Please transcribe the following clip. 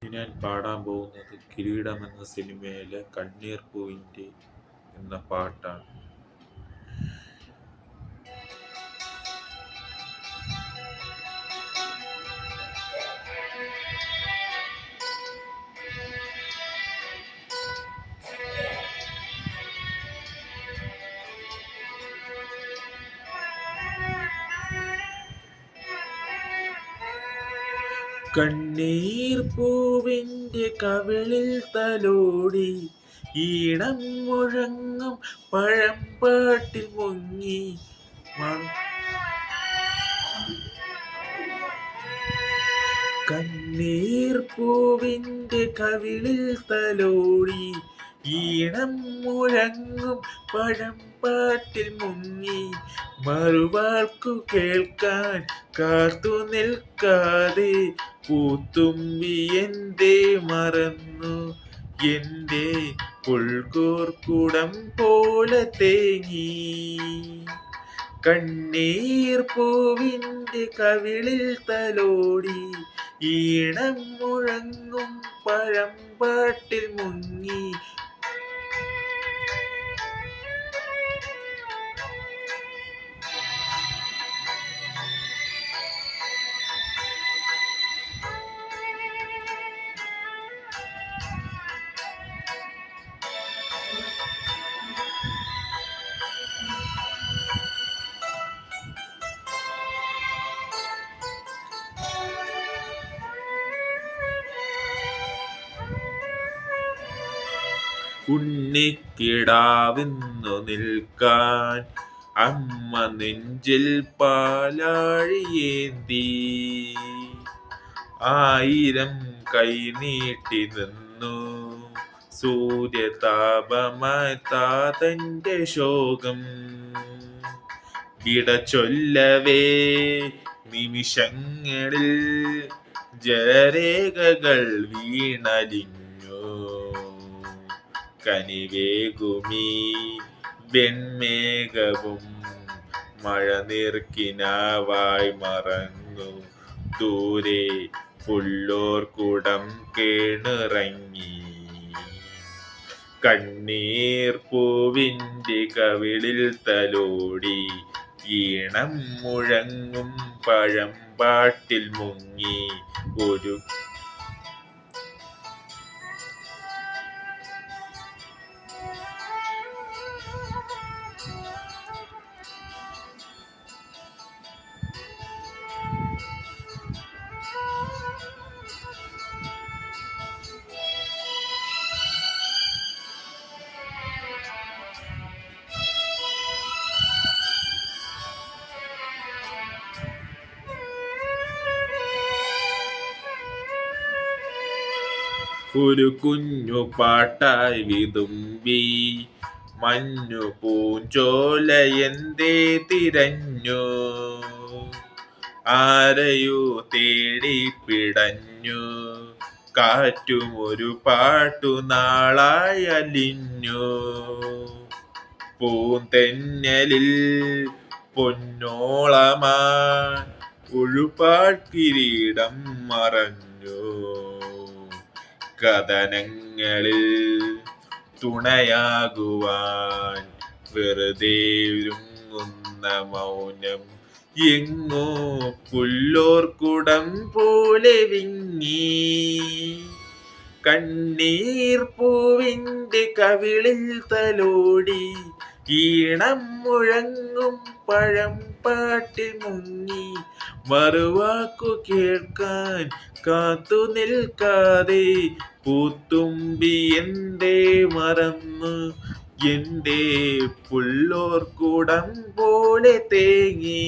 ഇനി ഞാൻ പാടാൻ പോകുന്നത് കിരീടം എന്ന സിനിമയിലെ കണ്ണീർ പൂവിൻ്റെ എന്ന പാട്ടാണ്. കണ്ണീർ പൂവിൻ്റെ കവിളിൽ തലോടി ഈണം മുഴങ്ങും പഴമ്പാട്ടിൽ മുങ്ങി കണ്ണീർ പൂവിൻ്റെ കവിളിൽ തലോടി ഈണം മുഴങ്ങും പഴമ്പാട്ടിൽ മുങ്ങി മറുവാൾക്കു കേൾക്കാൻ കാത്തു നിൽക്കാതെ പൂത്തുമ്പി എന്തേ മറന്നു എൻ്റെ പുൽകൂർക്കുടം പോലെ തേങ്ങി കണ്ണീർ പൂവിൻ്റെ കവിളിൽ തലോടി ഈണം മുഴങ്ങും പഴമ്പാട്ടിൽ മുങ്ങി ഉണ്ണിക്കിടാവിന്നു നിൽക്കാൻ അമ്മ നെഞ്ചിൽ പാലാഴിയേന്തി ആയിരം കൈ നീട്ടി നിന്നു സൂര്യതാപമായി താതന്റെ ശോകം വിട ചൊല്ലവേ നിമിഷങ്ങളിൽ ജലരേഖകൾ വീണലിഞ്ഞു കനിവേകുമീ വെൺമേഘവും മഴ നീർക്കിനാവായി മറന്നു ദൂരെ പുല്ലോർക്കുടം കേണിറങ്ങി കണ്ണീർ പൂവിൻ്റെ കവിളിൽ തലോടി ഈണം മുഴങ്ങും പഴമ്പാട്ടിൽ മുങ്ങി ഒരു ഒരു കുഞ്ഞു പാട്ടായി വിതുമ്പി മഞ്ഞു പൂഞ്ചോല എന്തേ തിരഞ്ഞു ആരെയോ തേടി പിടഞ്ഞു കാറ്റും ഒരു പാട്ടു നാളായി അലിഞ്ഞു പൂന്തെന്നലിൽ പൊന്നോളമാ ഒഴുപാൽക്കിരീടം മറഞ്ഞു കഥനങ്ങളിൽ തുണയാകുവാൻ വെറുതെ ഒരുങ്ങുന്ന മൗനം എങ്ങോ പുല്ലോർക്കുടം പോലെ വിങ്ങി കണ്ണീർ പൂവിൻ്റെ കവിളിൽ തലോടി ഈണം മുഴങ്ങും പഴമ്പാട്ടിൽ മുങ്ങി മറുവാക്കു കേൾക്കാൻ കാത്തു നിൽക്കാതെ പൂത്തുമ്പി എന്തേ മറന്നു എൻ്റെ പുല്ലോർക്കുടം പോലെ തേങ്ങി